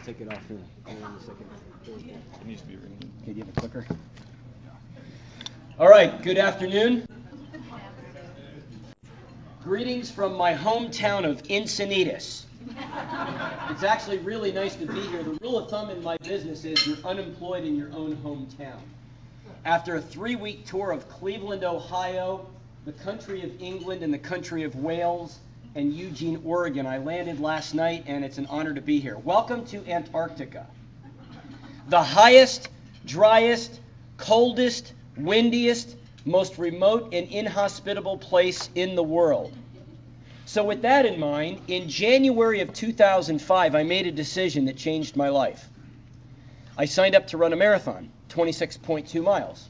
take it off in a second. It needs to be ringing. Okay, do you have a clicker? All right, good afternoon. Greetings from my hometown of Encinitas. It's actually really nice to be here. The rule of thumb in my business is you're unemployed in your own hometown. After a 3-week tour of Cleveland, Ohio, the country of England, and the country of Wales, and Eugene, Oregon, I landed last night, and it's an honor to be here. Welcome to Antarctica, the highest, driest, coldest, windiest, most remote and inhospitable place in the world. So with that in mind, in January of 2005, I made a decision that changed my life. I signed up to run a marathon, 26.2 miles.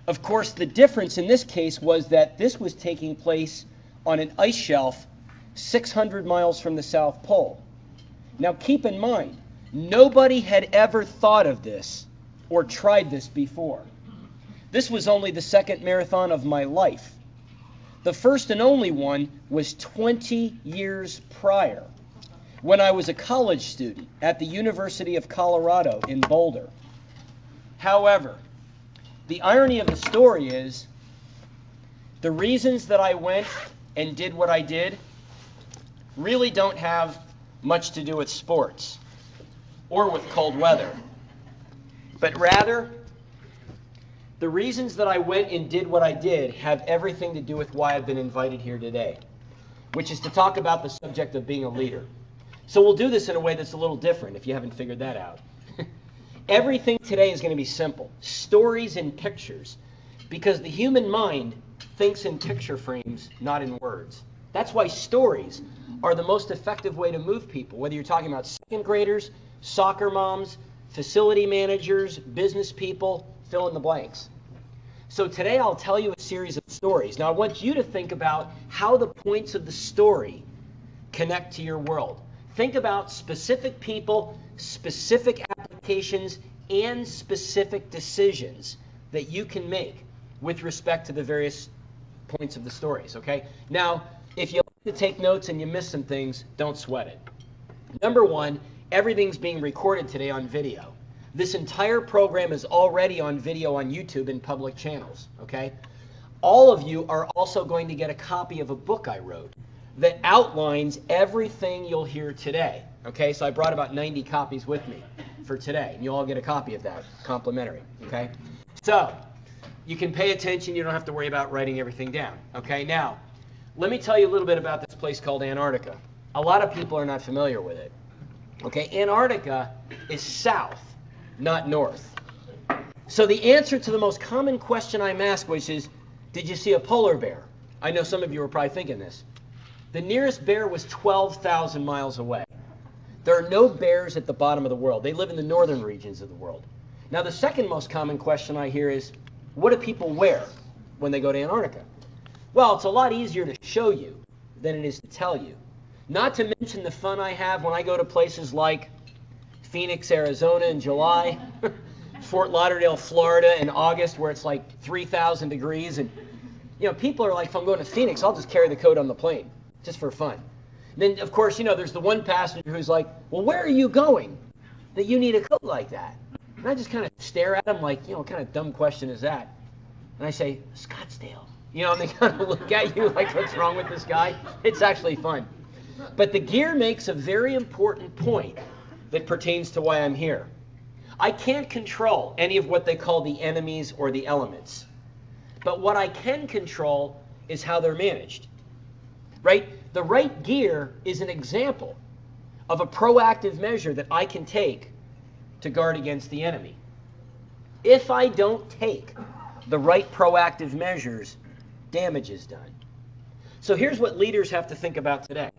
Of course, the difference in this case was that this was taking place on an ice shelf 600 miles from the South Pole. Now keep in mind, nobody had ever thought of this or tried this before. This was only the second marathon of my life. The first and only one was 20 years prior, when I was a college student at the University of Colorado in Boulder. However, the irony of the story is, the reasons that I went and did what I did really don't have much to do with sports or with cold weather, but rather, the reasons that I went and did what I did have everything to do with why I've been invited here today, which is to talk about the subject of being a leader. So we'll do this in a way that's a little different if you haven't figured that out. Everything today is going to be simple. Stories and pictures. Because the human mind thinks in picture frames, not in words. That's why stories are the most effective way to move people, whether you're talking about second graders, soccer moms, facility managers, business people, fill in the blanks. So today I'll tell you a series of stories. Now I want you to think about how the points of the story connect to your world. Think about specific people, specific applications, and specific decisions that you can make with respect to the various points of the stories, okay? Now, if you like to take notes and you miss some things, don't sweat it. Number one, everything's being recorded today on video. This entire program is already on video on YouTube in public channels, okay? All of you are also going to get a copy of a book I wrote that outlines everything you'll hear today, okay? So I brought about 90 copies with me for today, and you'll all get a copy of that, complimentary, okay? So you can pay attention. You don't have to worry about writing everything down, okay? Now, let me tell you a little bit about this place called Antarctica. A lot of people are not familiar with it, okay? Antarctica is south, not north. So the answer to the most common question I'm asked, which is, did you see a polar bear? I know some of you are probably thinking this. The nearest bear was 12,000 miles away. There are no bears at the bottom of the world. They live in the northern regions of the world. Now the second most common question I hear is, what do people wear when they go to Antarctica? Well, it's a lot easier to show you than it is to tell you. Not to mention the fun I have when I go to places like Phoenix, Arizona in July, Fort Lauderdale, Florida in August, where it's like 3,000 degrees. And, you know, people are like, if I'm going to Phoenix, I'll just carry the coat on the plane, just for fun. Then, of course, you know, there's the one passenger who's like, well, where are you going that you need a coat like that? And I just kind of stare at him like, you know, what kind of dumb question is that? And I say, Scottsdale. You know, and they kind of look at you like, what's wrong with this guy? It's actually fun. But the gear makes a very important point that pertains to why I'm here. I can't control any of what they call the enemies or the elements. But what I can control is how they're managed. Right? The right gear is an example of a proactive measure that I can take to guard against the enemy. If I don't take the right proactive measures, damage is done. So here's what leaders have to think about today.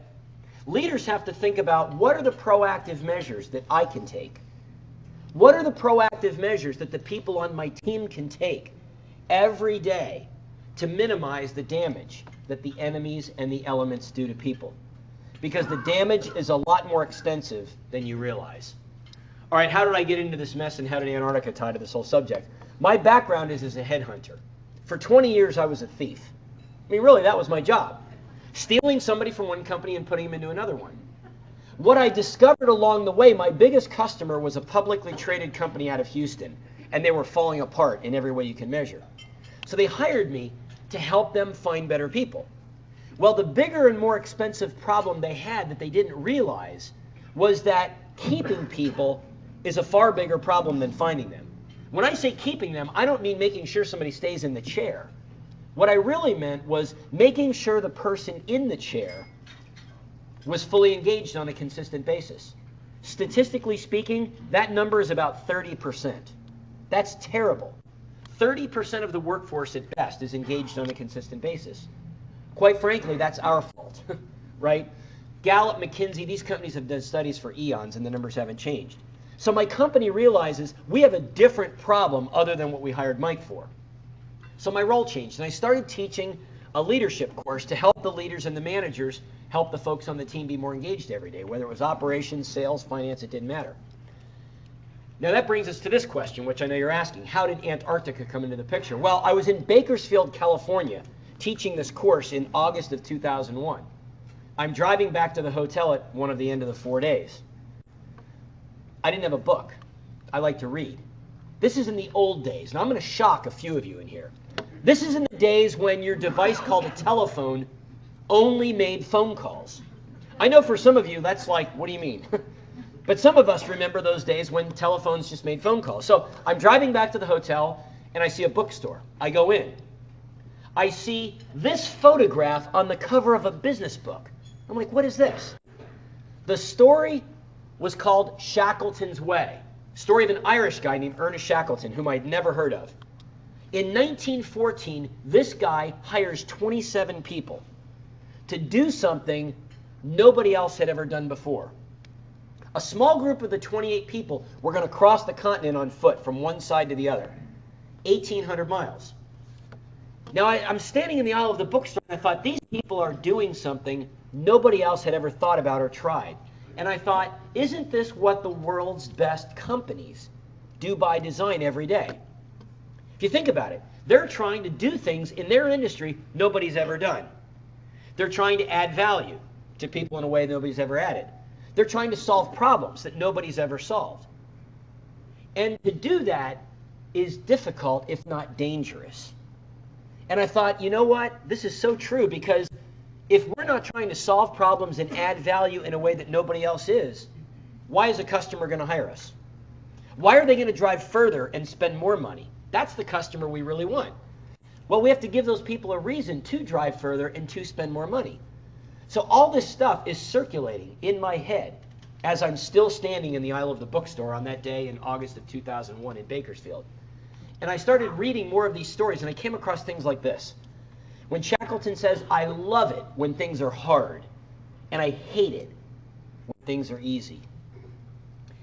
Leaders have to think about, what are the proactive measures that I can take? What are the proactive measures that the people on my team can take every day to minimize the damage that the enemies and the elements do to people? Because the damage is a lot more extensive than you realize. All right, how did I get into this mess, and how did Antarctica tie to this whole subject? My background is as a headhunter. For 20 years, I was a thief. I mean, really, that was my job. Stealing somebody from one company and putting them into another one. What I discovered along the way, my biggest customer was a publicly traded company out of Houston, and they were falling apart in every way you can measure. So they hired me to help them find better people. Well, the bigger and more expensive problem they had that they didn't realize was that keeping people is a far bigger problem than finding them. When I say keeping them, I don't mean making sure somebody stays in the chair. What I really meant was making sure the person in the chair was fully engaged on a consistent basis. Statistically speaking, that number is about 30%. That's terrible. 30% of the workforce at best is engaged on a consistent basis. Quite frankly, that's our fault, right? Gallup, McKinsey, these companies have done studies for eons and the numbers haven't changed. So my company realizes we have a different problem other than what we hired Mike for. So my role changed and I started teaching a leadership course to help the leaders and the managers help the folks on the team be more engaged every day, whether it was operations, sales, finance, it didn't matter. Now that brings us to this question, which I know you're asking. How did Antarctica come into the picture? Well, I was in Bakersfield, California, teaching this course in August of 2001. I'm driving back to the hotel at one of the end of the 4 days. I didn't have a book. I like to read. This is in the old days. Now I'm going to shock a few of you in here. This is in the days when your device called a telephone only made phone calls. I know for some of you that's like, what do you mean? But some of us remember those days when telephones just made phone calls. So I'm driving back to the hotel and I see a bookstore. I go in. I see this photograph on the cover of a business book. I'm like, what is this? The story was called Shackleton's Way. Story of an Irish guy named Ernest Shackleton, whom I'd never heard of. In 1914, this guy hires 27 people to do something nobody else had ever done before. A small group of the 28 people were going to cross the continent on foot from one side to the other. 1,800 miles. Now, I'm standing in the aisle of the bookstore, and I thought, these people are doing something nobody else had ever thought about or tried. And I thought, isn't this what the world's best companies do by design every day? If you think about it, they're trying to do things in their industry nobody's ever done. They're trying to add value to people in a way nobody's ever added. They're trying to solve problems that nobody's ever solved. And to do that is difficult, if not dangerous. And I thought, you know what? This is so true, because if we're not trying to solve problems and add value in a way that nobody else is, why is a customer going to hire us? Why are they going to drive further and spend more money? That's the customer we really want. Well, we have to give those people a reason to drive further and to spend more money. So all this stuff is circulating in my head as I'm still standing in the aisle of the bookstore on that day in August of 2001 in Bakersfield. And I started reading more of these stories, and I came across things like this. When Shackleton says, I love it when things are hard, and I hate it when things are easy.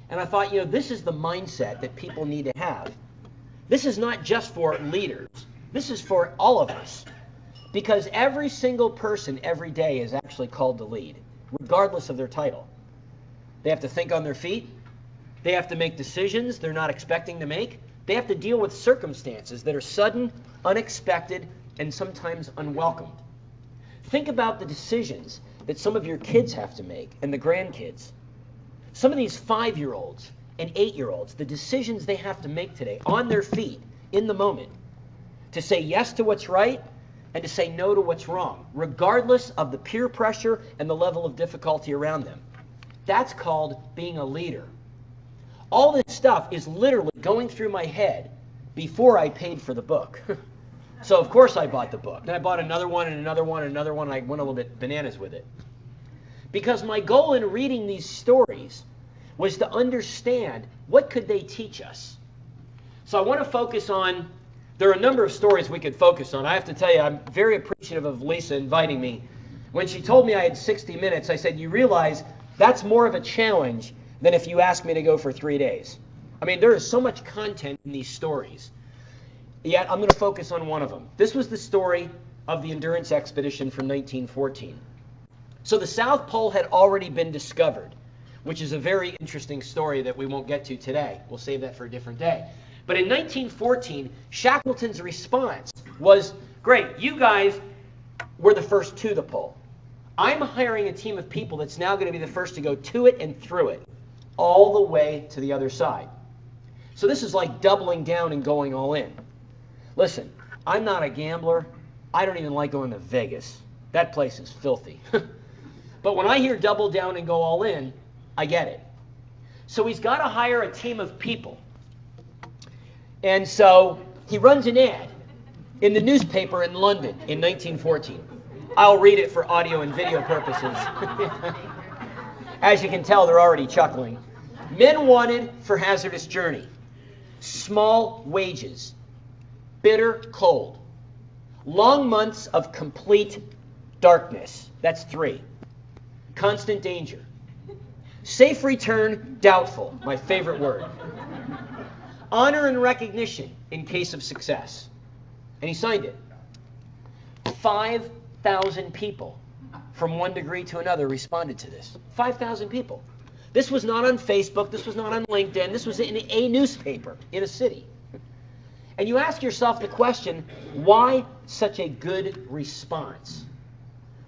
And I thought, this is the mindset that people need to have. This is not just for leaders. This is for all of us. Because every single person every day is actually called to lead, regardless of their title. They have to think on their feet. They have to make decisions they're not expecting to make. They have to deal with circumstances that are sudden, unexpected, and sometimes unwelcomed. Think about the decisions that some of your kids have to make and the grandkids. Some of these 5-year-olds and 8-year-olds, the decisions they have to make today on their feet in the moment to say yes to what's right and to say no to what's wrong, regardless of the peer pressure and the level of difficulty around them. That's called being a leader. All this stuff is literally going through my head before I paid for the book. So of course I bought the book. Then I bought another one and another one and another one, and I went a little bit bananas with it. Because my goal in reading these stories was to understand what could they teach us. So I want to focus on, there are a number of stories we could focus on. I have to tell you, I'm very appreciative of Lisa inviting me. When she told me I had 60 minutes, I said, you realize that's more of a challenge than if you asked me to go for 3 days. I mean, there is so much content in these stories. Yet I'm going to focus on one of them. This was the story of the endurance expedition from 1914. So the South Pole had already been discovered, which is a very interesting story that we won't get to today. We'll save that for a different day. But in 1914, Shackleton's response was, great, you guys were the first to the pole. I'm hiring a team of people that's now going to be the first to go to it and through it, all the way to the other side. So this is like doubling down and going all in. Listen, I'm not a gambler. I don't even like going to Vegas. That place is filthy. But when I hear double down and go all in, I get it. So he's got to hire a team of people. And so he runs an ad in the newspaper in London in 1914. I'll read it for audio and video purposes. As you can tell, they're already chuckling. Men wanted for hazardous journey. Small wages. Bitter cold. Long months of complete darkness. That's 3. Constant danger. Safe return, doubtful. My favorite word. Honor and recognition in case of success. And he signed it. 5,000 people from one degree to another responded to this. 5,000 people. This was not on Facebook. This was not on LinkedIn. This was in a newspaper in a city. And you ask yourself the question, why such a good response?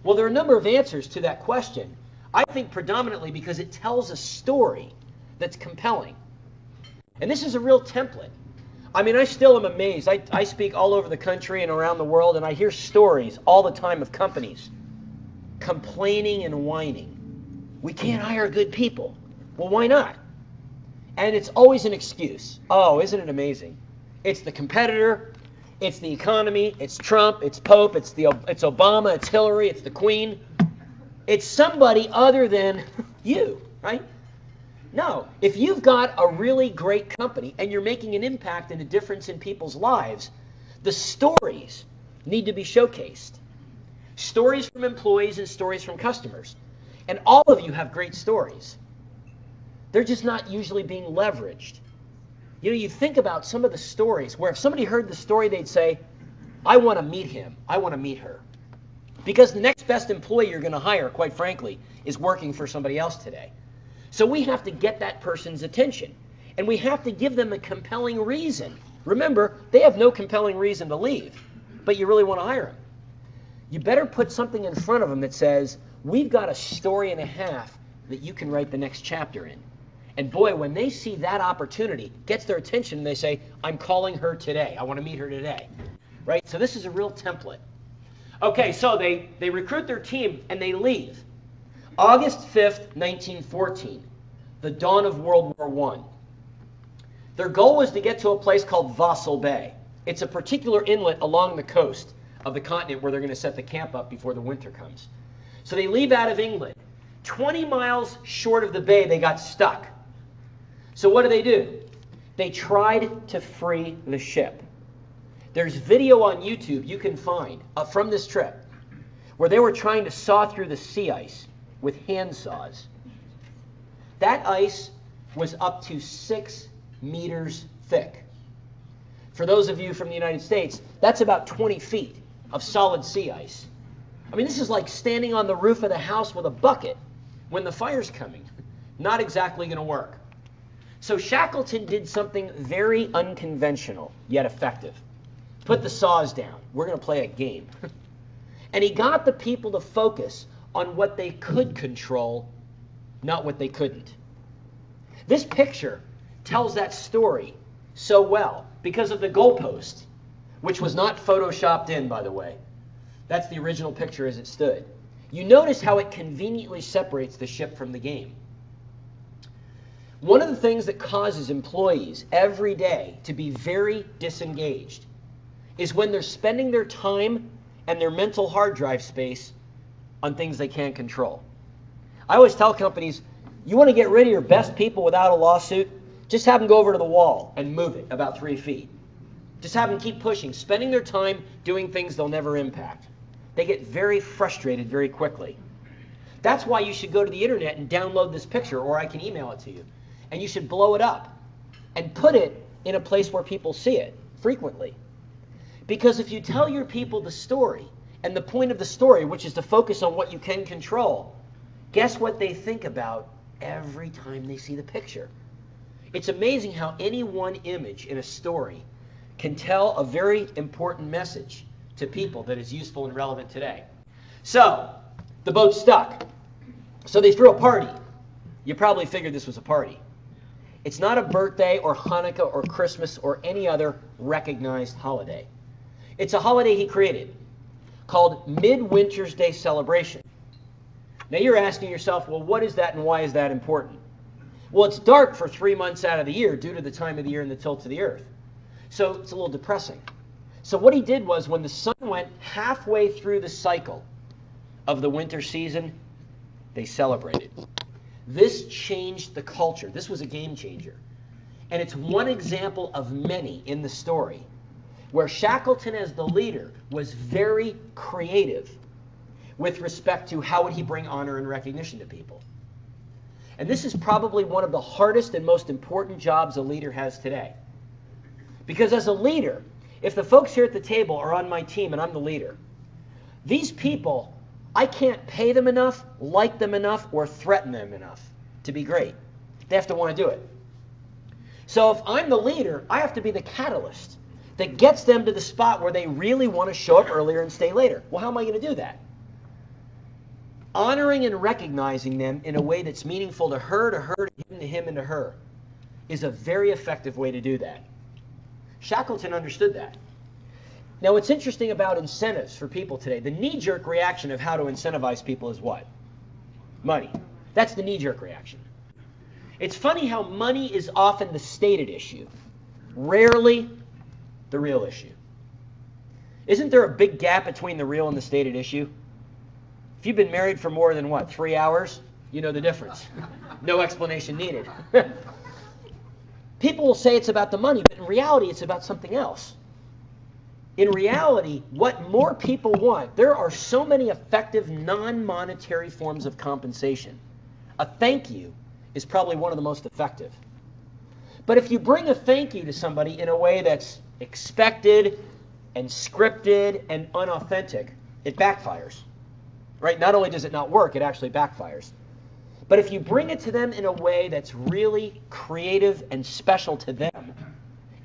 Well, there are a number of answers to that question. I think predominantly because it tells a story that's compelling. And this is a real template. I mean, I still am amazed. I speak all over the country and around the world, and I hear stories all the time of companies complaining and whining. We can't hire good people. Well, why not? And it's always an excuse. Oh, isn't it amazing? It's the competitor, it's the economy, it's Trump, it's Pope, it's Obama, it's Hillary, it's the Queen. It's somebody other than you, right? No, if you've got a really great company and you're making an impact and a difference in people's lives, the stories need to be showcased. Stories from employees and stories from customers. And all of you have great stories. They're just not usually being leveraged. You know, you think about some of the stories where if somebody heard the story, they'd say, I want to meet him. I want to meet her. Because the next best employee you're going to hire, quite frankly, is working for somebody else today. So we have to get that person's attention. And we have to give them a compelling reason. Remember, they have no compelling reason to leave, but you really want to hire them. You better put something in front of them that says, we've got a story and a half that you can write the next chapter in. And boy, when they see that opportunity, it gets their attention and they say, I'm calling her today. I want to meet her today. Right? So this is a real template. Okay, so they recruit their team and they leave. August 5th, 1914, the dawn of World War I. Their goal was to get to a place called Vosel Bay. It's a particular inlet along the coast of the continent where they're going to set the camp up before the winter comes. So they leave out of England. 20 miles short of the bay, they got stuck. So what do? They tried to free the ship. There's video on YouTube you can find from this trip where they were trying to saw through the sea ice with hand saws. That ice was up to 6 meters thick. For those of you from the United States, that's about 20 feet of solid sea ice. I mean, this is like standing on the roof of the house with a bucket when the fire's coming. Not exactly going to work. So Shackleton did something very unconventional, yet effective. Put the saws down. We're going to play a game. And he got the people to focus on what they could control, not what they couldn't. This picture tells that story so well because of the goalpost, which was not photoshopped in, by the way. That's the original picture as it stood. You notice how it conveniently separates the ship from the game. One of the things that causes employees every day to be very disengaged is when they're spending their time and their mental hard drive space on things they can't control. I always tell companies, you want to get rid of your best people without a lawsuit, just have them go over to the wall and move it about 3 feet. Just have them keep pushing, spending their time doing things they'll never impact. They get very frustrated very quickly. That's why you should go to the internet and download this picture, or I can email it to you. And you should blow it up and put it in a place where people see it frequently. Because if you tell your people the story, and the point of the story, which is to focus on what you can control, guess what they think about every time they see the picture? It's amazing how any one image in a story can tell a very important message to people that is useful and relevant today. So, The boat's stuck. So they threw a party. You probably figured this was a party. It's not a birthday or Hanukkah or Christmas or any other recognized holiday. It's a holiday he created called Midwinter's Day Celebration. Now you're asking yourself, well, what is that and why is that important? Well, it's dark for 3 months out of the year due to the time of the year and the tilt of the earth. So it's a little depressing. So what he did was when the sun went halfway through the cycle of the winter season, they celebrated. This changed the culture. This was a game changer. And it's one example of many in the story where Shackleton as the leader was very creative with respect to how would he bring honor and recognition to people. And this is probably one of the hardest and most important jobs a leader has today. Because as a leader, if the folks here at the table are on my team and I'm the leader, these people, I can't pay them enough, like them enough, or threaten them enough to be great. They have to want to do it. So if I'm the leader, I have to be the catalyst that gets them to the spot where they really want to show up earlier and stay later. Well, how am I going to do that? Honoring and recognizing them in a way that's meaningful to her, to him, and to her is a very effective way to do that. Shackleton understood that. Now, what's interesting about incentives for people today, the knee-jerk reaction of how to incentivize people is what? Money. That's the knee-jerk reaction. It's funny how money is often the stated issue, rarely the real issue. Isn't there a big gap between the real and the stated issue? If you've been married for more than, 3 hours, you know the difference. No explanation needed. People will say it's about the money, but in reality, it's about something else. In reality, what more people want, there are so many effective non-monetary forms of compensation. A thank you is probably one of the most effective. But if you bring a thank you to somebody in a way that's expected and scripted and unauthentic, it backfires. Right? Not only does it not work, it actually backfires. But if you bring it to them in a way that's really creative and special to them,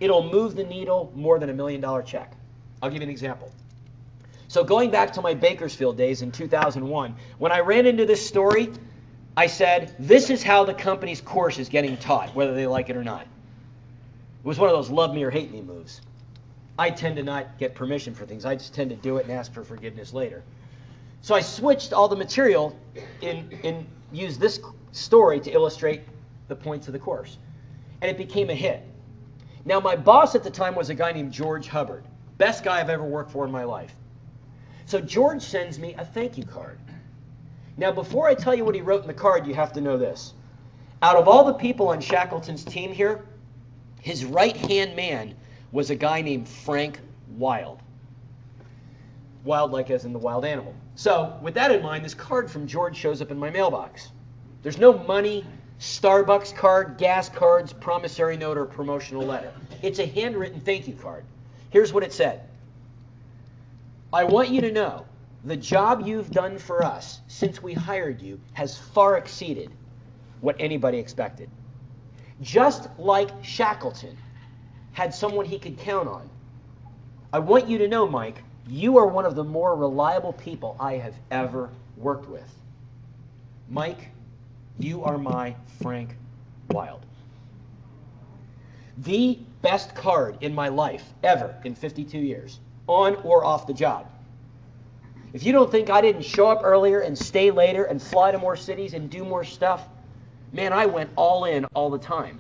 it'll move the needle more than $1 million check. I'll give you an example. So going back to my Bakersfield days in 2001, when I ran into this story, I said, this is how the company's course is getting taught, whether they like it or not. It was one of those love me or hate me moves. I tend to not get permission for things. I just tend to do it and ask for forgiveness later. So I switched all the material and used this story to illustrate the points of the course. And it became a hit. Now, my boss at the time was a guy named George Hubbard. Best guy I've ever worked for in my life. So George sends me a thank you card. Now, before I tell you what he wrote in the card, you have to know this. Out of all the people on Shackleton's team here, his right-hand man was a guy named Frank Wild. Wild like as in the wild animal. So, with that in mind, this card from George shows up in my mailbox. There's no money, Starbucks card, gas cards, promissory note, or promotional letter. It's a handwritten thank you card. Here's what it said. I want you to know the job you've done for us since we hired you has far exceeded what anybody expected. Just like Shackleton had someone he could count on, I want you to know, Mike, you are one of the more reliable people I have ever worked with. Mike, you are my Frank Wild. The best card in my life ever in 52 years, on or off the job. If you don't think I didn't show up earlier and stay later and fly to more cities and do more stuff, man, I went all in all the time.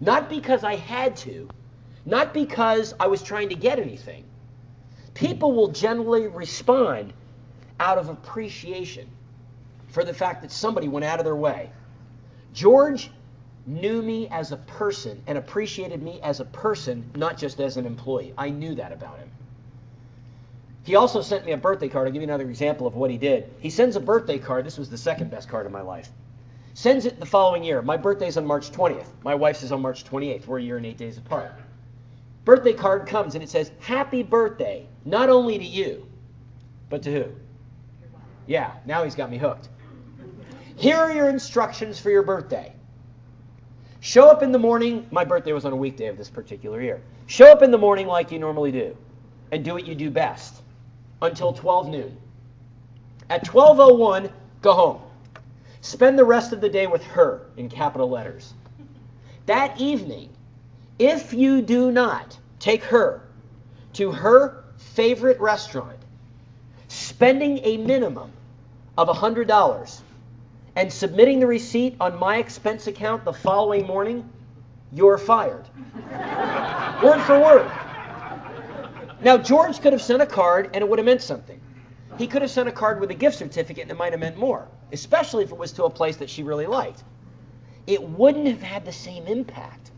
Not because I had to, not because I was trying to get anything. People will generally respond out of appreciation for the fact that somebody went out of their way. George knew me as a person and appreciated me as a person, not just as an employee. I knew that about him. He also sent me a birthday card. I'll give you another example of what he did. He sends a birthday card. This was the second best card of my life. Sends it the following year. My birthday's on March 20th. My wife's is on March 28th. We're a year and 8 days apart. Birthday card comes and it says, happy birthday, not only to you, but to who? Yeah, now he's got me hooked. Here are your instructions for your birthday. Show up in the morning. My birthday was on a weekday of this particular year. Show up in the morning like you normally do and do what you do best until 12 noon. At 12:01, go home. Spend the rest of the day with her, in capital letters. That evening, if you do not take her to her favorite restaurant, spending a minimum of $100 and submitting the receipt on my expense account the following morning, you're fired. Word for word. Now, George could have sent a card and it would have meant something. He could have sent a card with a gift certificate and it might have meant more, especially if it was to a place that she really liked. It wouldn't have had the same impact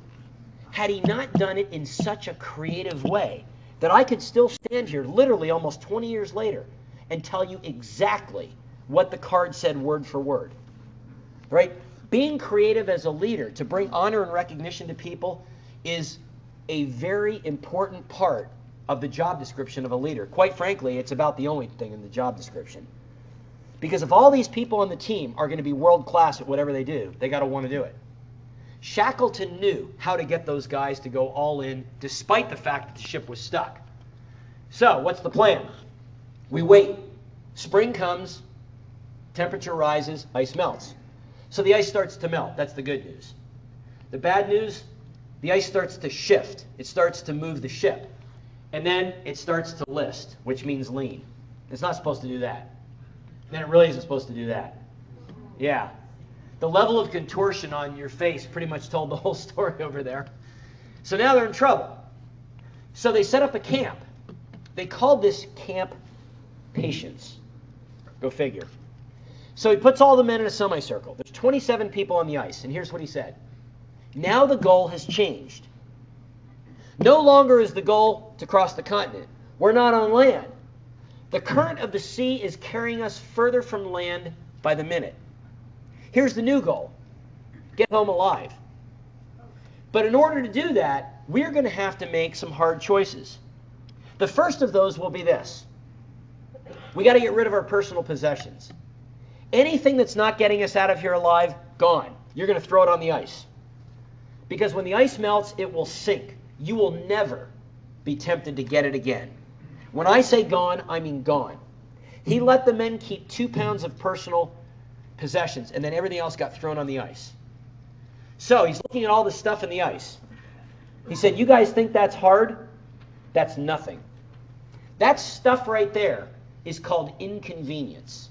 had he not done it in such a creative way that I could still stand here literally almost 20 years later and tell you exactly what the card said word for word. Right? Being creative as a leader to bring honor and recognition to people is a very important part of the job description of a leader. Quite frankly, it's about the only thing in the job description. Because if all these people on the team are going to be world class at whatever they do, they got to want to do it. Shackleton knew how to get those guys to go all in despite the fact that the ship was stuck. So, what's the plan? We wait. Spring comes, temperature rises, ice melts. So the ice starts to melt. That's the good news. The bad news, the ice starts to shift. It starts to move the ship. And then it starts to list, which means lean. It's not supposed to do that. Then it really isn't supposed to do that. Yeah. The level of contortion on your face pretty much told the whole story over there. So now they're in trouble. So they set up a camp. They called this Camp Patience. Go figure. So he puts all the men in a semicircle. There's 27 people on the ice. And here's what he said. Now the goal has changed. No longer is the goal to cross the continent. We're not on land. The current of the sea is carrying us further from land by the minute. Here's the new goal. Get home alive. But in order to do that, we're going to have to make some hard choices. The first of those will be this. We got to get rid of our personal possessions. Anything that's not getting us out of here alive, gone. You're going to throw it on the ice. Because when the ice melts, it will sink. You will never be tempted to get it again. When I say gone, I mean gone. He let the men keep 2 pounds of personal possessions, and then everything else got thrown on the ice. So he's looking at all the stuff in the ice. He said, you guys think that's hard? That's nothing. That stuff right there is called inconvenience.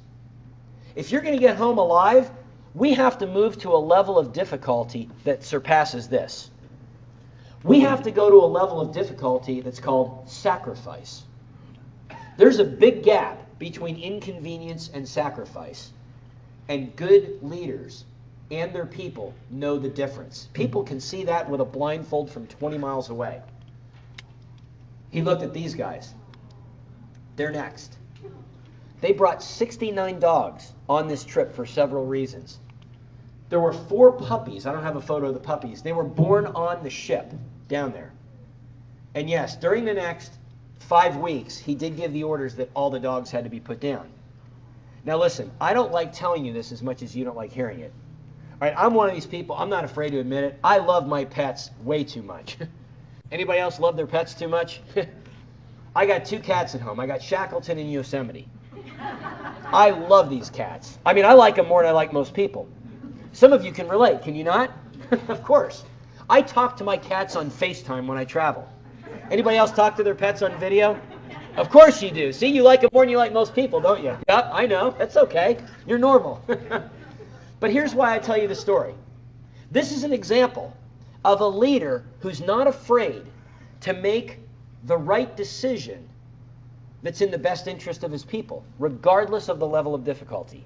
If you're going to get home alive, we have to move to a level of difficulty that surpasses this. We have to go to a level of difficulty that's called sacrifice. There's a big gap between inconvenience and sacrifice. And good leaders and their people know the difference. People can see that with a blindfold from 20 miles away. He looked at these guys. They're next. They brought 69 dogs on this trip for several reasons. There were 4 puppies. I don't have a photo of the puppies. They were born on the ship down there. And yes, during the next 5 weeks, he did give the orders that all the dogs had to be put down. Now listen, I don't like telling you this as much as you don't like hearing it. All right, I'm one of these people, I'm not afraid to admit it. I love my pets way too much. Anybody else love their pets too much? I got 2 cats at home. I got Shackleton and Yosemite. I love these cats. I mean, I like them more than I like most people. Some of you can relate, can you not? Of course. I talk to my cats on FaceTime when I travel. Anybody else talk to their pets on video? Of course you do. See, you like them more than you like most people, don't you? Yep, I know. That's okay. You're normal. But here's why I tell you the story. This is an example of a leader who's not afraid to make the right decision that's in the best interest of his people, regardless of the level of difficulty.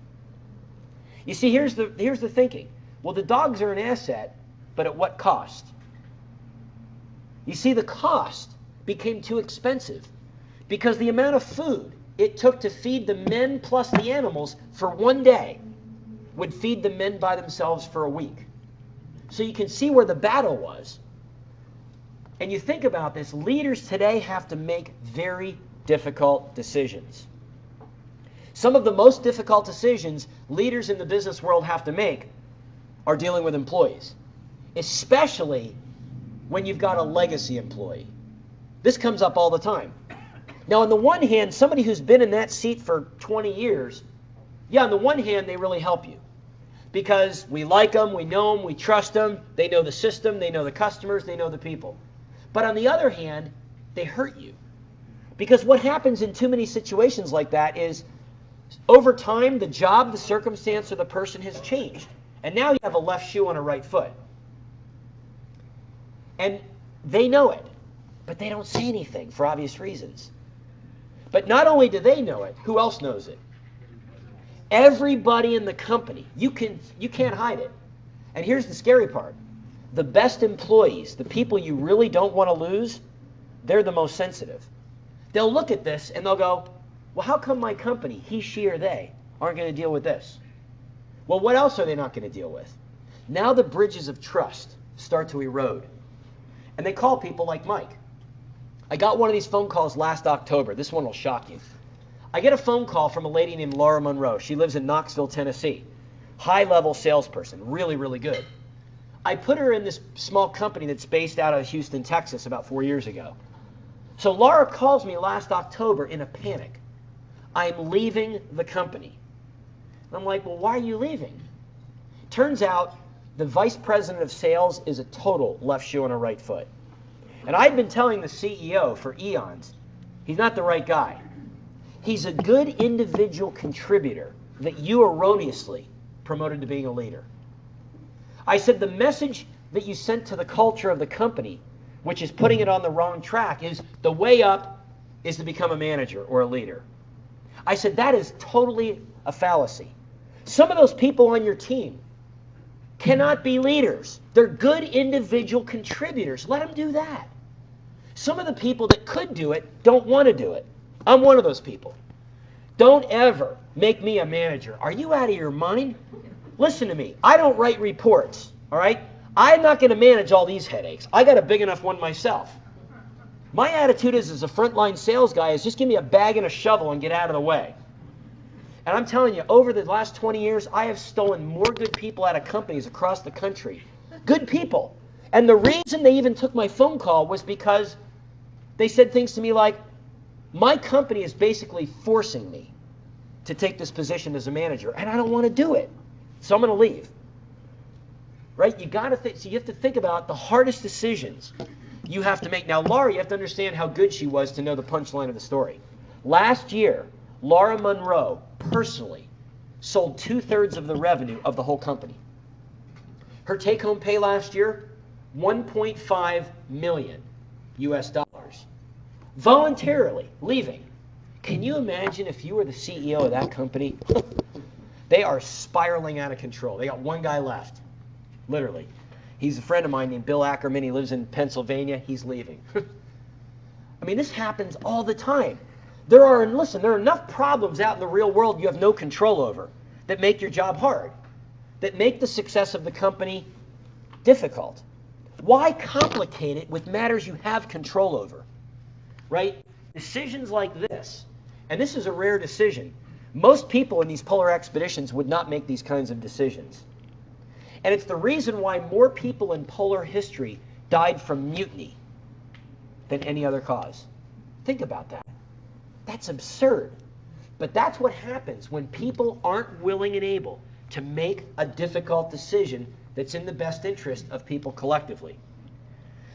You see, here's the thinking. Well, the dogs are an asset, but at what cost? You see, the cost became too expensive because the amount of food it took to feed the men plus the animals for one day would feed the men by themselves for a week. So you can see where the battle was. And you think about this, leaders today have to make very difficult decisions. Some of the most difficult decisions leaders in the business world have to make are dealing with employees, especially when you've got a legacy employee. This comes up all the time. Now, on the one hand, somebody who's been in that seat for 20 years Yeah, on the one hand, they really help you because we like them, we know them, we trust them, they know the system, they know the customers, they know the people. But on the other hand, they hurt you. Because what happens in too many situations like that is over time, the job, the circumstance, or the person has changed. And now you have a left shoe on a right foot. And they know it, but they don't say anything for obvious reasons. But not only do they know it, who else knows it? Everybody in the company. You can't hide it. And here's the scary part. The best employees, the people you really don't want to lose, they're the most sensitive. They'll look at this and they'll go, well, how come my company, he, she, or they, aren't going to deal with this? Well, what else are they not going to deal with? Now the bridges of trust start to erode. And they call people like Mike. I got one of these phone calls last October. This one will shock you. I get a phone call from a lady named Laura Monroe. She lives in Knoxville, Tennessee. High-level salesperson, really, really good. I put her in this small company that's based out of Houston, Texas about 4 years ago. So Laura calls me last October in a panic. I'm leaving the company. I'm like, well, why are you leaving? Turns out the vice president of sales is a total left shoe on a right foot. And I've been telling the CEO for eons, he's not the right guy. He's a good individual contributor that you erroneously promoted to being a leader. I said the message that you sent to the culture of the company, which is putting it on the wrong track, is the way up is to become a manager or a leader. I said that is totally a fallacy. Some of those people on your team cannot be leaders. They're good individual contributors. Let them do that. Some of the people that could do it don't want to do it. I'm one of those people. Don't ever make me a manager. Are you out of your mind? Listen to me. I don't write reports, all right? I'm not going to manage all these headaches. I got a big enough one myself. My attitude is, as a frontline sales guy, is just give me a bag and a shovel and get out of the way. And I'm telling you, over the last 20 years, I have stolen more good people out of companies across the country. Good people. And the reason they even took my phone call was because they said things to me like, my company is basically forcing me to take this position as a manager, and I don't want to do it. So I'm going to leave. Right? You got to think. So you have to think about the hardest decisions you have to make. Now, Laura, you have to understand how good she was to know the punchline of the story. Last year, Laura Monroe personally sold 2/3 of the revenue of the whole company. Her take-home pay last year, $1.5 million US dollars. Voluntarily leaving. Can you imagine if you were the CEO of that company? They are spiraling out of control. They got one guy left, literally. He's a friend of mine named Bill Ackerman. He lives in Pennsylvania. He's leaving. I mean, this happens all the time. There are enough problems out in the real world you have no control over that make your job hard, that make the success of the company difficult. Why complicate it with matters you have control over? Right? Decisions like this, and this is a rare decision. Most people in these polar expeditions would not make these kinds of decisions. And it's the reason why more people in polar history died from mutiny than any other cause. Think about that. That's absurd. But that's what happens when people aren't willing and able to make a difficult decision that's in the best interest of people collectively.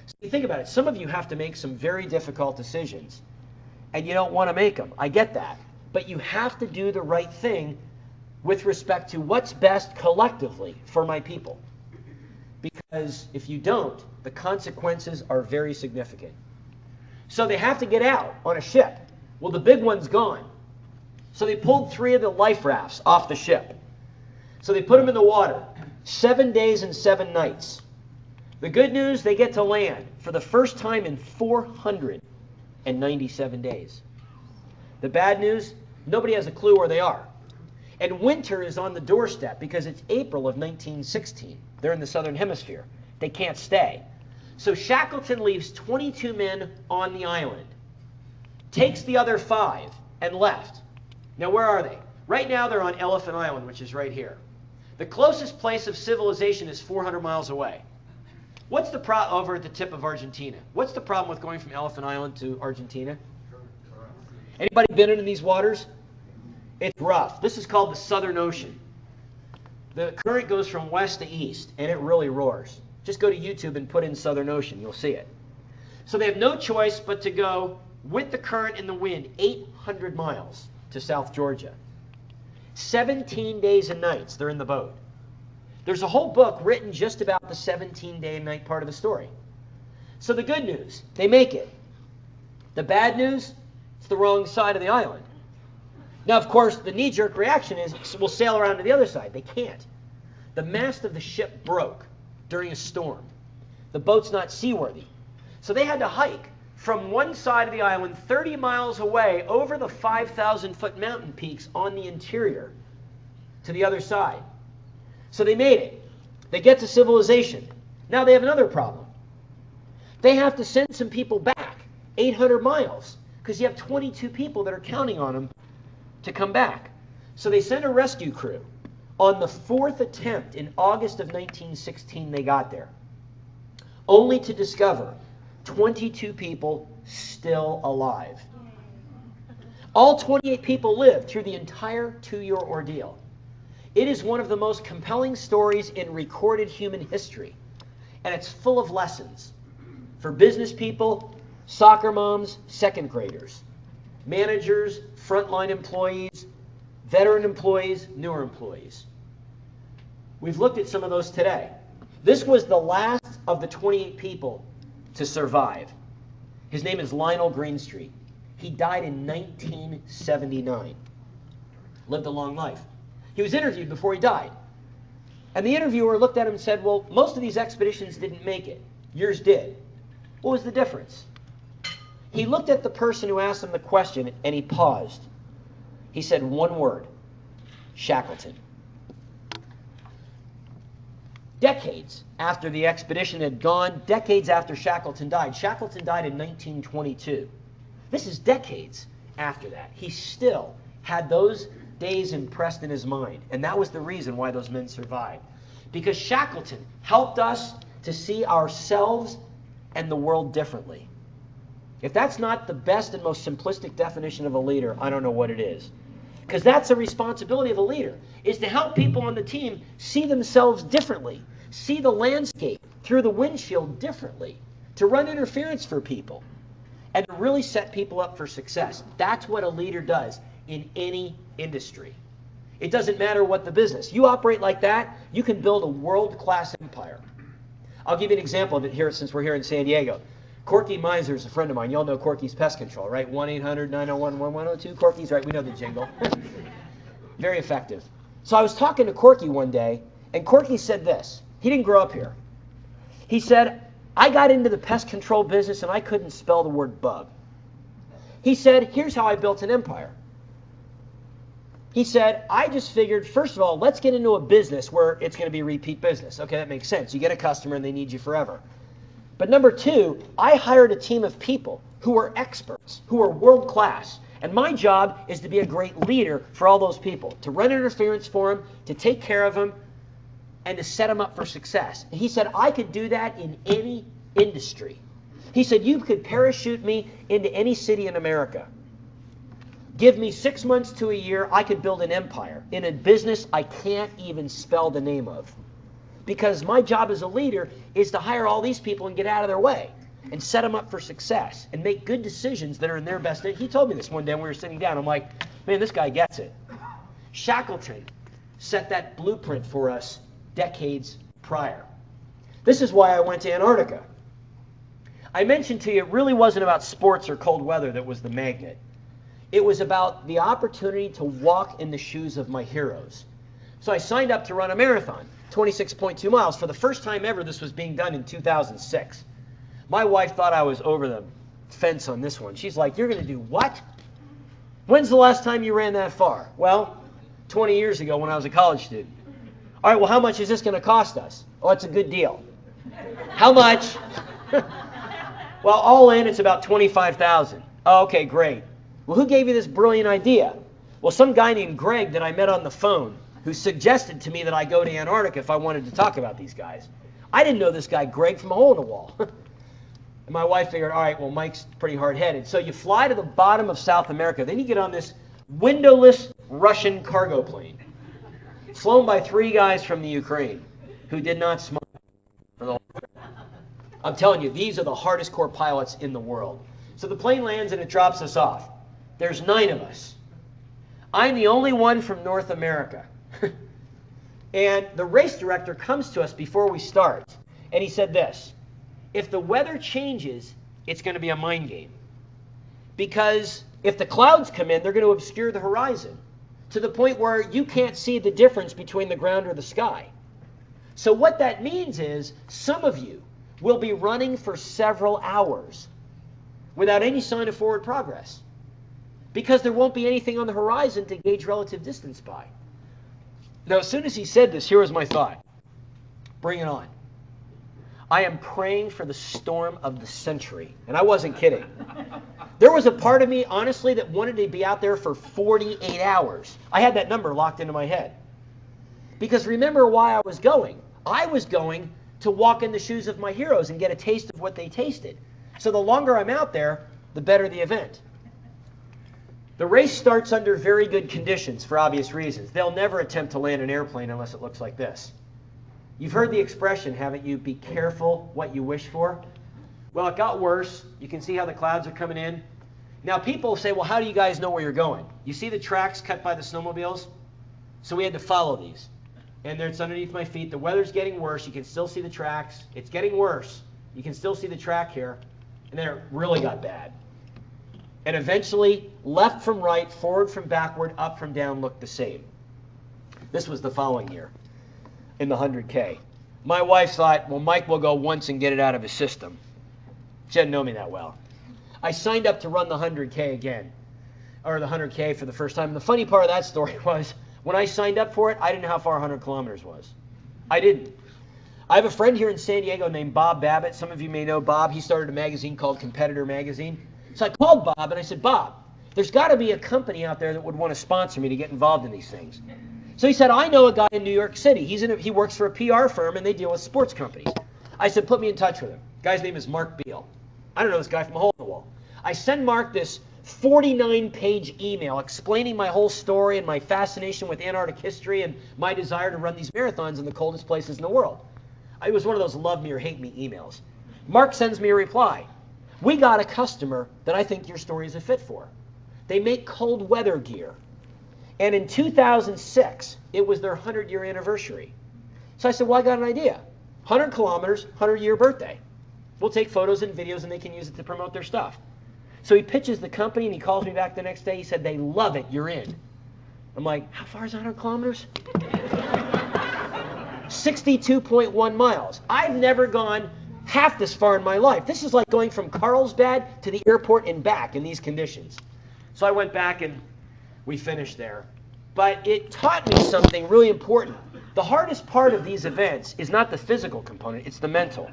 So you think about it. Some of you have to make some very difficult decisions, and you don't want to make them. I get that. But you have to do the right thing with respect to what's best collectively for my people. Because if you don't, the consequences are very significant. So they have to get out on a ship. Well, the big one's gone. So they pulled 3 of the life rafts off the ship. So they put them in the water. 7 days and 7 nights. The good news, they get to land for the first time in 497 days. The bad news, nobody has a clue where they are. And winter is on the doorstep because it's April of 1916. They're in the southern hemisphere. They can't stay. So Shackleton leaves 22 men on the island, takes the other 5, and left. Now, where are they? Right now, they're on Elephant Island, which is right here. The closest place of civilization is 400 miles away. What's the problem over at the tip of Argentina? What's the problem with going from Elephant Island to Argentina? Anybody been in these waters? It's rough. This is called the Southern Ocean. The current goes from west to east, and it really roars. Just go to YouTube and put in Southern Ocean. You'll see it. So they have no choice but to go with the current and the wind 800 miles to South Georgia. 17 days and nights they're in the boat. There's a whole book written just about the 17-day and night part of the story. So the good news, they make it. The bad news, it's the wrong side of the island. Now, of course, the knee-jerk reaction is, we'll sail around to the other side. They can't. The mast of the ship broke during a storm. The boat's not seaworthy. So they had to hike from one side of the island 30 miles away over the 5,000-foot mountain peaks on the interior to the other side. So they made it. They get to civilization. Now they have another problem. They have to send some people back 800 miles because you have 22 people that are counting on them to come back. So they send a rescue crew. On the fourth attempt in August of 1916, they got there, only to discover 22 people still alive. All 28 people lived through the entire 2-year ordeal. It is one of the most compelling stories in recorded human history, and it's full of lessons for business people, soccer moms, second graders, managers, frontline employees, veteran employees, newer employees. We've looked at some of those today. This was the last of the 28 people to survive. His name is Lionel Greenstreet. He died in 1979. Lived a long life. He was interviewed before he died. And the interviewer looked at him and said, well, most of these expeditions didn't make it. Yours did. What was the difference? He looked at the person who asked him the question and he paused. He said one word: Shackleton. Decades after the expedition had gone, decades after Shackleton died. Shackleton died in 1922. This is decades after that. He still had those days impressed in his mind. And that was the reason why those men survived. Because Shackleton helped us to see ourselves and the world differently. If that's not the best and most simplistic definition of a leader, I don't know what it is. Because that's a responsibility of a leader, is to help people on the team see themselves differently, see the landscape through the windshield differently, to run interference for people, and to really set people up for success. That's what a leader does in any industry. It doesn't matter what the business. You operate like that, you can build a world-class empire. I'll give you an example of it here since we're here in San Diego. Corky Miser is a friend of mine. You all know Corky's Pest Control, right? 1-800-901-1102. Corky's right. We know the jingle. Very effective. So I was talking to Corky one day, and Corky said this. He didn't grow up here. He said, I got into the pest control business, and I couldn't spell the word bug. He said, here's how I built an empire. He said, I just figured, first of all, let's get into a business where it's going to be repeat business. Okay, that makes sense. You get a customer, and they need you forever. But number two, I hired a team of people who are experts, who are world class. And my job is to be a great leader for all those people, to run interference for them, to take care of them, and to set them up for success. And he said, I could do that in any industry. He said, you could parachute me into any city in America. Give me 6 months to a year, I could build an empire in a business I can't even spell the name of. Because my job as a leader is to hire all these people and get out of their way and set them up for success and make good decisions that are in their best interest. He told me this one day when we were sitting down. I'm like, man, this guy gets it. Shackleton set that blueprint for us decades prior. This is why I went to Antarctica. I mentioned to you it really wasn't about sports or cold weather that was the magnet. It was about the opportunity to walk in the shoes of my heroes. So I signed up to run a marathon. 26.2 miles. For the first time ever, this was being done in 2006. My wife thought I was over the fence on this one. She's like, you're going to do what? When's the last time you ran that far? Well, 20 years ago when I was a college student. All right, well, how much is this going to cost us? Oh, it's a good deal. How much? Well, all in, it's about $25,000. Oh, okay, great. Well, who gave you this brilliant idea? Well, some guy named Greg that I met on the phone, who suggested to me that I go to Antarctica if I wanted to talk about these guys. I didn't know this guy Greg from a hole in the wall. And my wife figured, all right, well, Mike's pretty hard-headed. So you fly to the bottom of South America. Then you get on this windowless Russian cargo plane, flown by 3 guys from the Ukraine who did not smoke. I'm telling you, these are the hardest core pilots in the world. So the plane lands and it drops us off. There's 9 of us. I'm the only one from North America. And the race director comes to us before we start, and he said this: if the weather changes, it's going to be a mind game. Because if the clouds come in, they're going to obscure the horizon to the point where you can't see the difference between the ground or the sky. So what that means is some of you will be running for several hours without any sign of forward progress because there won't be anything on the horizon to gauge relative distance by. Now, as soon as he said this, here was my thought. Bring it on. I am praying for the storm of the century. And I wasn't kidding. There was a part of me, honestly, that wanted to be out there for 48 hours. I had that number locked into my head. Because remember why I was going. I was going to walk in the shoes of my heroes and get a taste of what they tasted. So the longer I'm out there, the better the event. The race starts under very good conditions for obvious reasons. They'll never attempt to land an airplane unless it looks like this. You've heard the expression, haven't you? Be careful what you wish for. Well, it got worse. You can see how the clouds are coming in. Now, people say, well, how do you guys know where you're going? You see the tracks cut by the snowmobiles? So we had to follow these. And it's underneath my feet. The weather's getting worse. You can still see the tracks. It's getting worse. You can still see the track here. And then it really got bad. And eventually, left from right, forward from backward, up from down looked the same. This was the following year in the 100K. My wife thought, well, Mike will go once and get it out of his system. She didn't know me that well. I signed up to run the 100K again, or the 100K for the first time. And the funny part of that story was, when I signed up for it, I didn't know how far 100 kilometers was. I didn't. I have a friend here in San Diego named Bob Babbitt. Some of you may know Bob. He started a magazine called Competitor Magazine. So I called Bob and I said, Bob, there's got to be a company out there that would want to sponsor me to get involved in these things. So he said, I know a guy in New York City. He works for a PR firm and they deal with sports companies. I said, put me in touch with him. The guy's name is Mark Beal. I don't know this guy from a hole in the wall. I send Mark this 49-page email explaining my whole story and my fascination with Antarctic history and my desire to run these marathons in the coldest places in the world. It was one of those love me or hate me emails. Mark sends me a reply. We got a customer that I think your story is a fit for. They make cold weather gear. And in 2006, it was their 100-year anniversary. So I said, well, I got an idea. 100 kilometers, 100-year birthday. We'll take photos and videos and they can use it to promote their stuff. So he pitches the company and he calls me back the next day. He said, they love it, you're in. I'm like, how far is 100 kilometers? 62.1 miles. I've never gone half this far in my life. This is like going from Carlsbad to the airport and back in these conditions. So I went back and we finished there. But it taught me something really important. The hardest part of these events is not the physical component, it's the mental.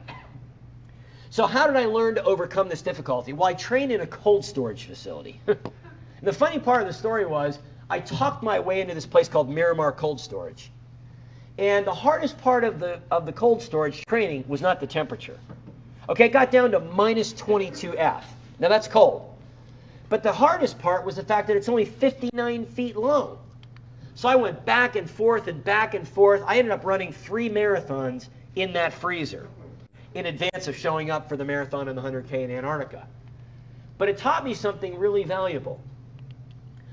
So how did I learn to overcome this difficulty? Well, I trained in a cold storage facility. And the funny part of the story was I talked my way into this place called Miramar Cold Storage. And the hardest part of the cold storage training was not the temperature. Okay, it got down to minus 22 F. Now that's cold. But the hardest part was the fact that it's only 59 feet long. So I went back and forth and back and forth. I ended up running 3 marathons in that freezer in advance of showing up for the marathon and the 100K in Antarctica. But it taught me something really valuable.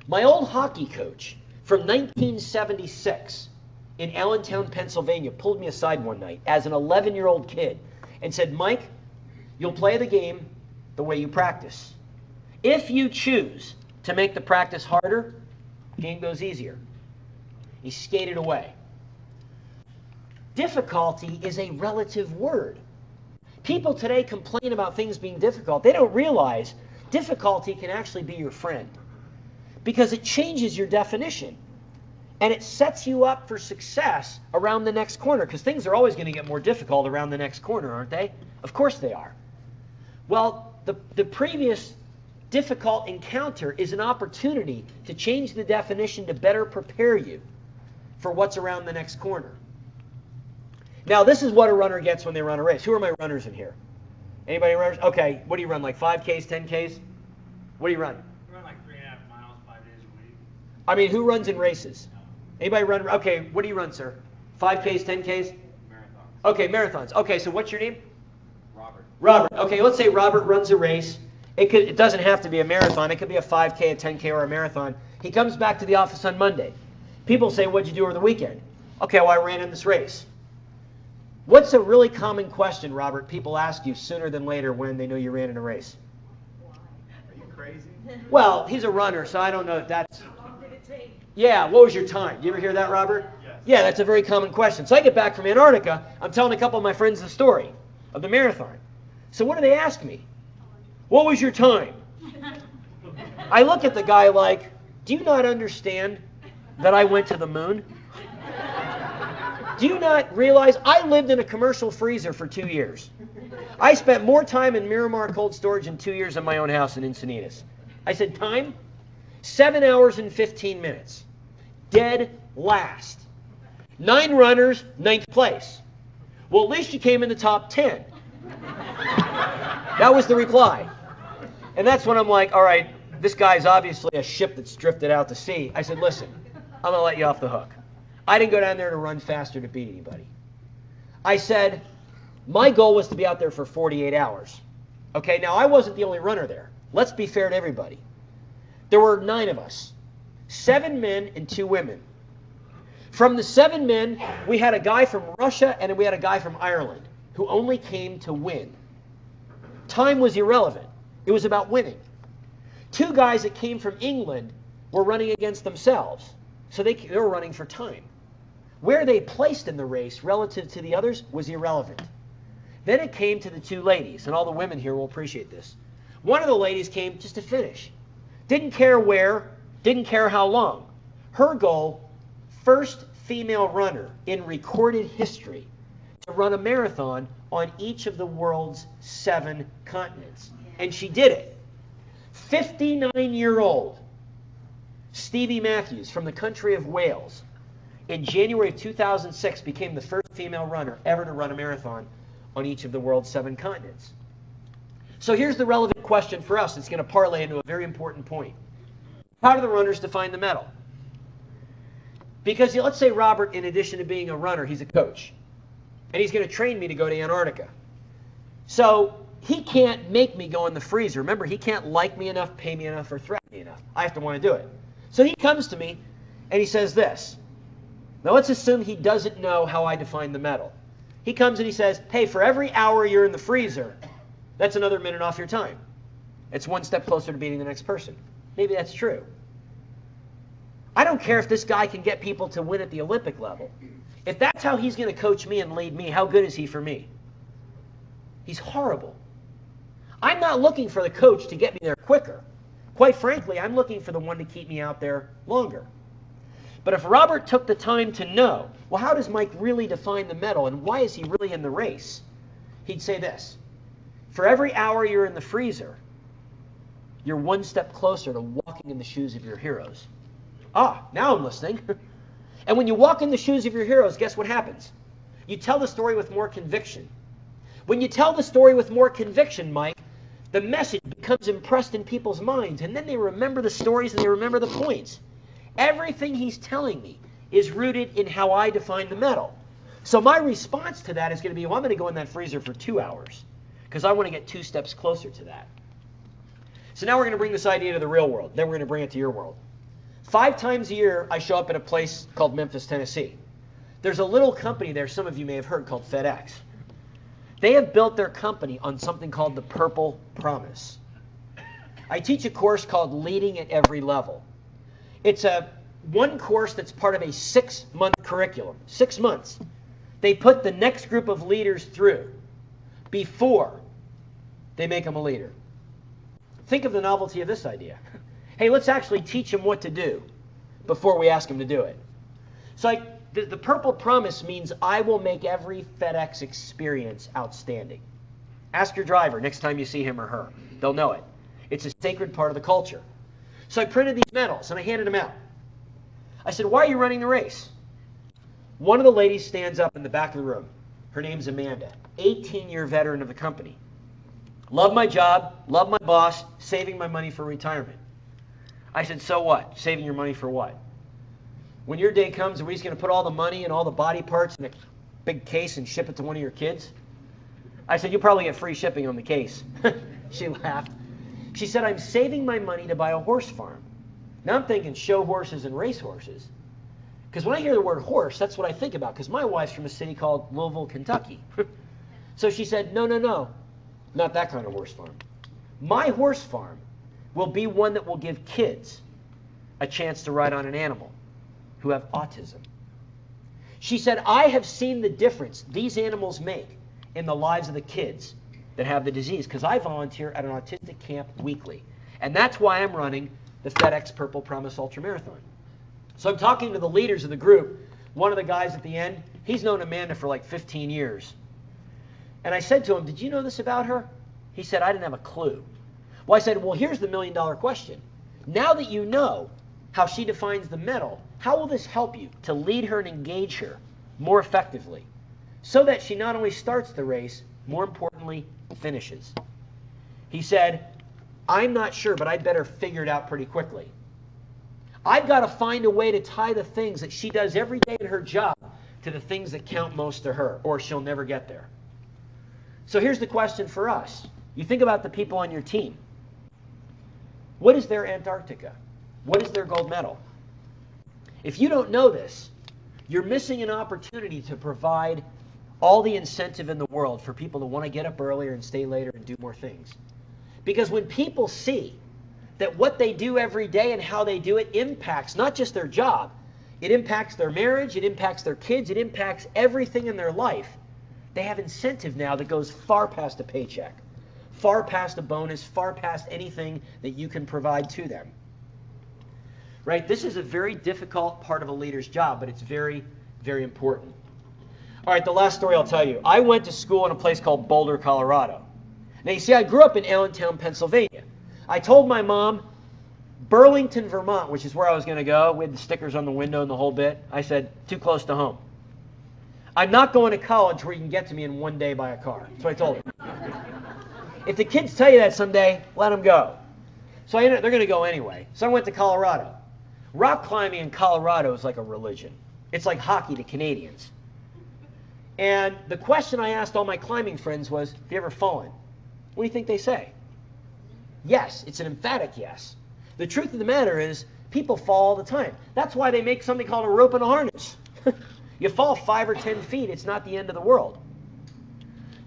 My old hockey coach from 1976 in Allentown, Pennsylvania, pulled me aside one night as an 11-year-old kid and said, Mike, you'll play the game the way you practice. If you choose to make the practice harder, the game goes easier. He skated away. Difficulty is a relative word. People today complain about things being difficult. They don't realize difficulty can actually be your friend because it changes your definition. And it sets you up for success around the next corner because things are always going to get more difficult around the next corner, aren't they? Of course they are. Well, the previous difficult encounter is an opportunity to change the definition to better prepare you for what's around the next corner. Now, this is what a runner gets when they run a race. Who are my runners in here? Anybody runners? Okay, what do you run, like 5Ks, 10Ks? What do you run? I run like 3.5 miles 5 days a week. I mean, who runs in races? Anybody run? Okay, what do you run, sir? 5Ks, 10Ks? Marathons. Okay, marathons. Okay, so what's your name? Robert. Robert. Okay, let's say Robert runs a race. It doesn't have to be a marathon. It could be a 5K, a 10K, or a marathon. He comes back to the office on Monday. People say, what'd you do over the weekend? Okay, well, I ran in this race. What's a really common question, Robert, people ask you sooner than later when they know you ran in a race? Are you crazy? Well, he's a runner, so I don't know if that's... Yeah, what was your time? Do you ever hear that, Robert? Yes. Yeah, that's a very common question. So I get back from Antarctica. I'm telling a couple of my friends the story of the marathon. So what do they ask me? What was your time? I look at the guy like, do you not understand that I went to the moon? Do you not realize I lived in a commercial freezer for 2 years? I spent more time in Miramar cold storage in 2 years in my own house in Encinitas. I said, time? 7 hours and 15 minutes. Dead last. 9 runners, 9th place. Well, at least you came in the top 10. That was the reply. And that's when I'm like, all right, this guy's obviously a ship that's drifted out to sea. I said, listen, I'm going to let you off the hook. I didn't go down there to run faster to beat anybody. I said, my goal was to be out there for 48 hours. Okay, now I wasn't the only runner there. Let's be fair to everybody. There were 9 of us, 7 men and 2 women. From the 7 men, we had a guy from Russia and we had a guy from Ireland who only came to win. Time was irrelevant. It was about winning. 2 guys that came from England were running against themselves, so they were running for time. Where they placed in the race relative to the others was irrelevant. Then it came to the 2 ladies, and all the women here will appreciate this. One of the ladies came just to finish. Didn't care where, didn't care how long. Her goal, first female runner in recorded history to run a marathon on each of the world's 7 continents. And she did it. 59-year-old Stevie Matthews from the country of Wales in January of 2006 became the first female runner ever to run a marathon on each of the world's 7 continents. So here's the relevant question for us. It's going to parlay into a very important point. How do the runners define the medal? Because let's say Robert, in addition to being a runner, he's a coach. And he's going to train me to go to Antarctica. So he can't make me go in the freezer. Remember, he can't like me enough, pay me enough, or threaten me enough. I have to want to do it. So he comes to me and he says this. Now let's assume he doesn't know how I define the medal. He comes and he says, hey, for every hour you're in the freezer, that's another minute off your time. It's 1 step closer to beating the next person. Maybe that's true. I don't care if this guy can get people to win at the Olympic level. If that's how he's going to coach me and lead me, how good is he for me? He's horrible. I'm not looking for the coach to get me there quicker. Quite frankly, I'm looking for the one to keep me out there longer. But if Robert took the time to know, well, how does Mike really define the medal and why is he really in the race? He'd say this. For every hour you're in the freezer, you're 1 step closer to walking in the shoes of your heroes. Ah, now I'm listening. And when you walk in the shoes of your heroes, guess what happens? You tell the story with more conviction. When you tell the story with more conviction, Mike, the message becomes impressed in people's minds, and then they remember the stories and they remember the points. Everything he's telling me is rooted in how I define the medal. So my response to that is going to be, well, I'm going to go in that freezer for 2 hours because I want to get 2 steps closer to that. So now we're going to bring this idea to the real world. Then we're going to bring it to your world. 5 times a year, I show up at a place called Memphis, Tennessee. There's a little company there, some of you may have heard, called FedEx. They have built their company on something called the Purple Promise. I teach a course called Leading at Every Level. It's one course that's part of a 6-month curriculum. 6 months. They put the next group of leaders through before they make them a leader. Think of the novelty of this idea. Hey, let's actually teach them what to do before we ask them to do it. So the Purple Promise means I will make every FedEx experience outstanding. Ask your driver next time you see him or her. They'll know it. It's a sacred part of the culture. So I printed these medals and I handed them out. I said, why are you running the race? One of the ladies stands up in the back of the room. Her name's Amanda, 18-year veteran of the company. Love my job, love my boss, saving my money for retirement. I said, so what? Saving your money for what? When your day comes, are we just going to put all the money and all the body parts in a big case and ship it to one of your kids? I said, you'll probably get free shipping on the case. She laughed. She said, I'm saving my money to buy a horse farm. Now I'm thinking show horses and race horses. Because when I hear the word horse, that's what I think about. Because my wife's from a city called Louisville, Kentucky. So she said, no, not that kind of horse farm. My horse farm will be one that will give kids a chance to ride on an animal who have autism. She said, I have seen the difference these animals make in the lives of the kids that have the disease, because I volunteer at an autistic camp weekly. And that's why I'm running the FedEx Purple Promise Ultra Marathon. So I'm talking to the leaders of the group. One of the guys at the end, he's known Amanda for like 15 years. And I said to him, did you know this about her? He said, I didn't have a clue. Well, I said, well, here's the million-dollar question. Now that you know how she defines the medal, how will this help you to lead her and engage her more effectively so that she not only starts the race, more importantly, finishes? He said, I'm not sure, but I'd better figure it out pretty quickly. I've got to find a way to tie the things that she does every day in her job to the things that count most to her, or she'll never get there. So here's the question for us. You think about the people on your team. What is their Antarctica? What is their gold medal? If you don't know this, you're missing an opportunity to provide all the incentive in the world for people to want to get up earlier and stay later and do more things. Because when people see that what they do every day and how they do it impacts not just their job, it impacts their marriage, it impacts their kids, it impacts everything in their life, they have incentive now that goes far past a paycheck, far past a bonus, far past anything that you can provide to them. Right? This is a very difficult part of a leader's job, but it's very, very important. All right, the last story I'll tell you. I went to school in a place called Boulder, Colorado. Now, you see, I grew up in Allentown, Pennsylvania. I told my mom, Burlington, Vermont, which is where I was going to go, with the stickers on the window and the whole bit, I said, too close to home. I'm not going to college where you can get to me in one day by a car. That's what I told her. If the kids tell you that someday, let them go. So they're going to go anyway. So I went to Colorado. Rock climbing in Colorado is like a religion. It's like hockey to Canadians. And the question I asked all my climbing friends was, have you ever fallen? What do you think they say? Yes. It's an emphatic yes. The truth of the matter is, people fall all the time. That's why they make something called a rope and a harness. You fall 5 or 10 feet, it's not the end of the world.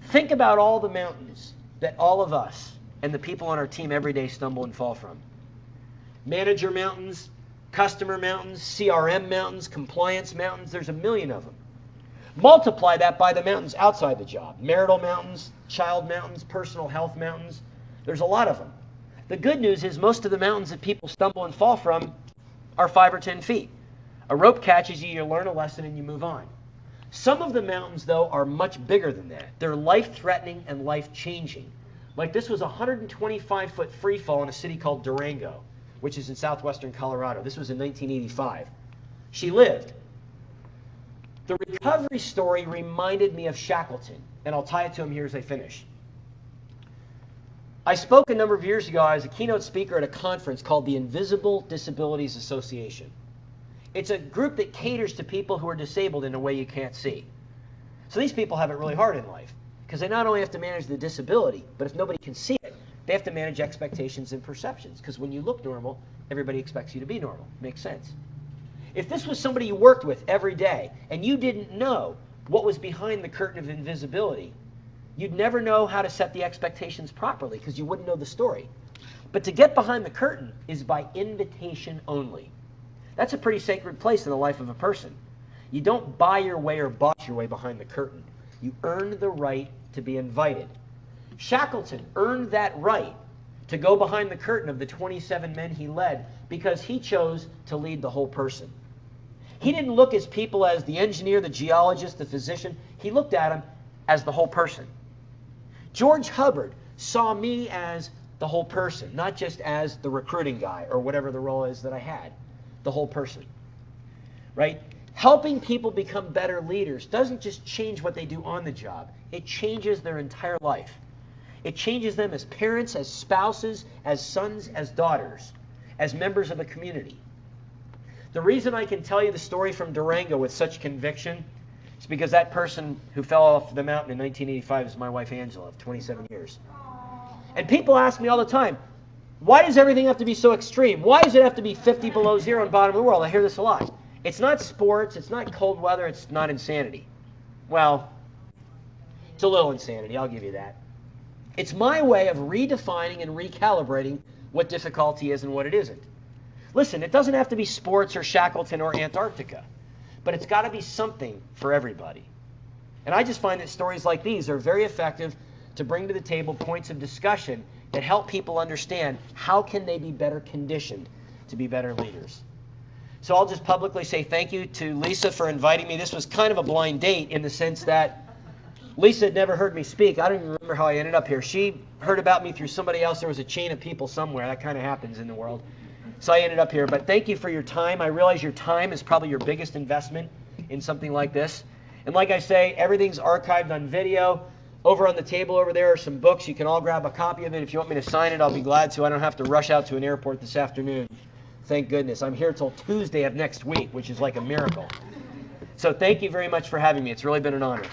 Think about all the mountains that all of us and the people on our team every day stumble and fall from. Manager mountains, customer mountains, CRM mountains, compliance mountains, there's a million of them. Multiply that by the mountains outside the job. Marital mountains, child mountains, personal health mountains. There's a lot of them. The good news is most of the mountains that people stumble and fall from are 5 or 10 feet. A rope catches you, you learn a lesson, and you move on. Some of the mountains, though, are much bigger than that. They're life-threatening and life-changing. Like this was a 125-foot free fall in a city called Durango, which is in southwestern Colorado. This was in 1985. She lived. The recovery story reminded me of Shackleton, and I'll tie it to him here as I finish. I spoke a number of years ago. I was a keynote speaker at a conference called the Invisible Disabilities Association. It's a group that caters to people who are disabled in a way you can't see. So these people have it really hard in life because they not only have to manage the disability, but if nobody can see it, they have to manage expectations and perceptions because when you look normal, everybody expects you to be normal. Makes sense. If this was somebody you worked with every day and you didn't know what was behind the curtain of invisibility, you'd never know how to set the expectations properly because you wouldn't know the story. But to get behind the curtain is by invitation only. That's a pretty sacred place in the life of a person. You don't buy your way or boss your way behind the curtain. You earn the right to be invited. Shackleton earned that right to go behind the curtain of the 27 men he led because he chose to lead the whole person. He didn't look at people as the engineer, the geologist, the physician. He looked at them as the whole person. George Hubbard saw me as the whole person, not just as the recruiting guy or whatever the role is that I had. The whole person, right? Helping people become better leaders doesn't just change what they do on the job. It changes their entire life. It changes them as parents, as spouses, as sons, as daughters. as members of a community. The reason I can tell you the story from Durango with such conviction is because that person who fell off the mountain in 1985 is my wife Angela of 27 years. And people ask me all the time, why does everything have to be so extreme? Why does it have to be 50 below zero and bottom of the world? I hear this a lot. It's not sports, it's not cold weather, it's not insanity. Well, it's a little insanity, I'll give you that. It's my way of redefining and recalibrating what difficulty is and what it isn't. Listen, it doesn't have to be sports or Shackleton or Antarctica, but it's got to be something for everybody. And I just find that stories like these are very effective to bring to the table points of discussion that help people understand how can they be better conditioned to be better leaders. So I'll just publicly say thank you to Lisa for inviting me. This was kind of a blind date in the sense that Lisa had never heard me speak. I don't even remember how I ended up here. She heard about me through somebody else. There was a chain of people somewhere. That kind of happens in the world. So I ended up here. But thank you for your time. I realize your time is probably your biggest investment in something like this. And like I say, everything's archived on video. Over on the table over there are some books. You can all grab a copy of it. If you want me to sign it, I'll be glad to. I don't have to rush out to an airport this afternoon. Thank goodness. I'm here till Tuesday of next week, which is like a miracle. So thank you very much for having me. It's really been an honor.